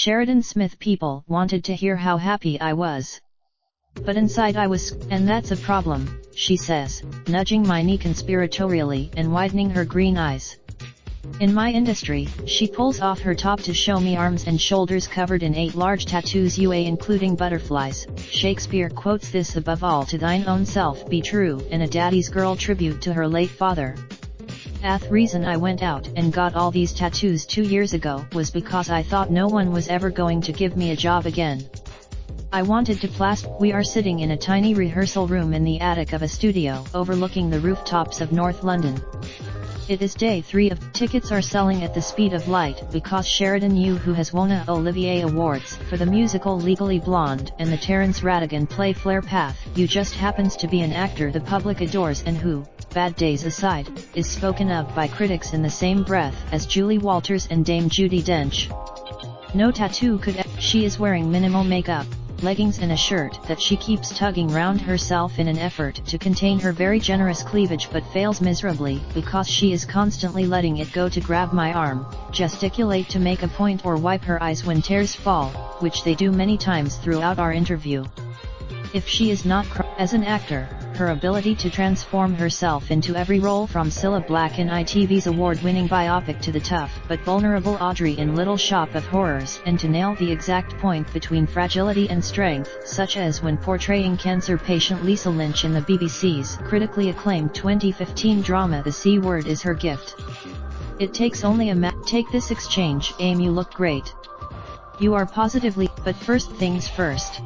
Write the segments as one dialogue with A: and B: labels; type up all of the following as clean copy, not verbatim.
A: Sheridan Smith People wanted to hear how happy I was. But inside I was, and that's a problem, she says, nudging my knee conspiratorially and widening her green eyes. In my industry, she pulls off her top to show me arms and shoulders covered in 8 large tattoos including butterflies. Shakespeare quotes this: above all to thine own self be true, and a daddy's girl tribute to her late father. Reason I went out and got all these tattoos 2 years ago was because I thought no one was ever going to give me a job again. I wanted to plaster. We are sitting in a tiny rehearsal room in the attic of a studio overlooking the rooftops of North London. It is day 3 of tickets are selling at the speed of light because Sheridan who has won a Olivier Awards for the musical Legally Blonde and the Terence Rattigan play Flare Path, just happens to be an actor the public adores and who, bad days aside, is spoken of by critics in the same breath as Julie Walters and Dame Judi Dench. No tattoo could. She is wearing minimal makeup, leggings and a shirt that she keeps tugging round herself in an effort to contain her very generous cleavage, but fails miserably because she is constantly letting it go to grab my arm, gesticulate to make a point or wipe her eyes when tears fall, which they do many times throughout our interview. If she is not as an actor, her ability to transform herself into every role from Cilla Black in ITV's award-winning biopic to the tough but vulnerable Audrey in Little Shop of Horrors, and to nail the exact point between fragility and strength, such as when portraying cancer patient Lisa Lynch in the BBC's critically acclaimed 2015 drama The C Word, is her gift. It takes only a take this exchange. Aim, you look great. You are positively, but first things first.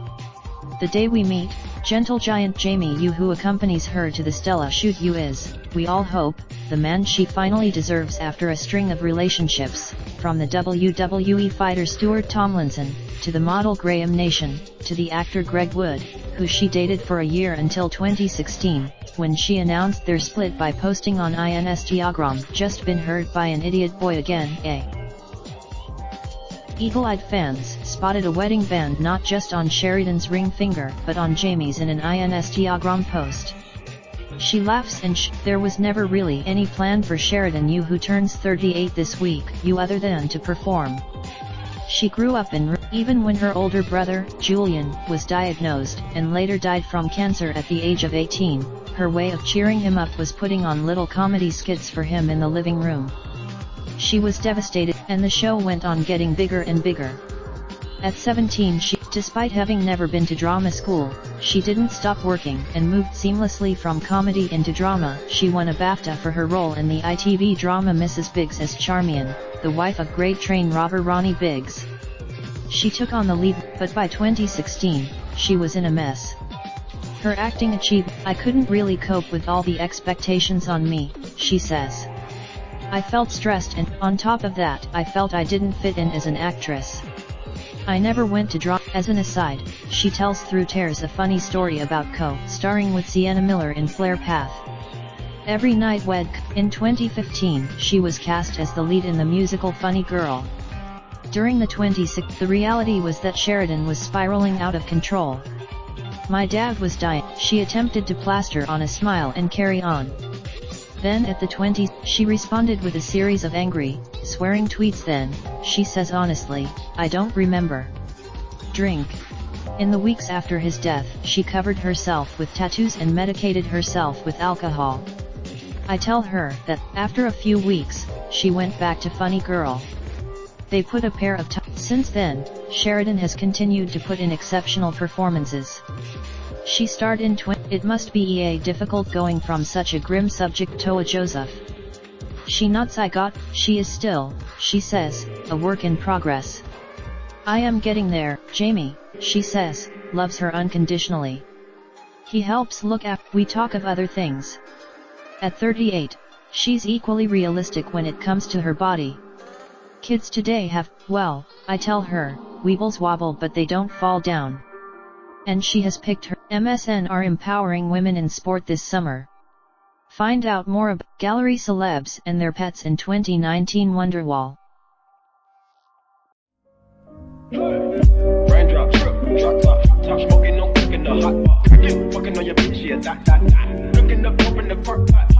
A: The day we meet, gentle giant Jamie who accompanies her to the Stella shoot is, we all hope, the man she finally deserves after a string of relationships, from the WWE fighter Stuart Tomlinson, to the model Graham Nation, to the actor Greg Wood, who she dated for a year until 2016, when she announced their split by posting on Instagram, "Just been hurt by an idiot boy again, eh?" Eagle-eyed fans spotted a wedding band not just on Sheridan's ring finger but on Jamie's in an Instagram post. She laughs and there was never really any plan for Sheridan who turns 38 this week, other than to perform. She grew up in even when her older brother, Julian, was diagnosed and later died from cancer at the age of 18, her way of cheering him up was putting on little comedy skits for him in the living room. She was devastated, and the show went on getting bigger and bigger. At 17 despite having never been to drama school, she didn't stop working and moved seamlessly from comedy into drama. She won a BAFTA for her role in the ITV drama Mrs. Biggs as Charmian, the wife of great train robber Ronnie Biggs. She took on the lead, but by 2016, she was in a mess. Her acting achieved. I couldn't really cope with all the expectations on me, she says. I felt stressed and, on top of that, I felt I didn't fit in as an actress. I never went to drama. As an aside, she tells through tears a funny story about co-starring with Sienna Miller in Flare Path. Every Night Wed. In 2015, she was cast as the lead in the musical Funny Girl. During the reality was that Sheridan was spiraling out of control. My dad was dying. She attempted to plaster on a smile and carry on. Then at the 20s, she responded with a series of angry, swearing tweets. Then, she says honestly, I don't remember. Drink. In the weeks after his death, she covered herself with tattoos and medicated herself with alcohol. I tell her that, after a few weeks, she went back to Funny Girl. They put a pair of Since then, Sheridan has continued to put in exceptional performances. She starred in It must be difficult going from such a grim subject to a Joseph. She is still, she says, a work in progress. I am getting there. Jamie, she says, loves her unconditionally. He helps look after. We talk of other things. At 38, she's equally realistic when it comes to her body. Kids today have, well, I tell her, weebles wobble but they don't fall down. And she has picked her. MSN are empowering women in sport this summer. Find out more about gallery celebs and their pets in 2019 Wonderwall.
B: Raindrop, drop top smoking, no cooking the hot pot. Fucking on your bitch, yeah, that. Looking up, open the park pot.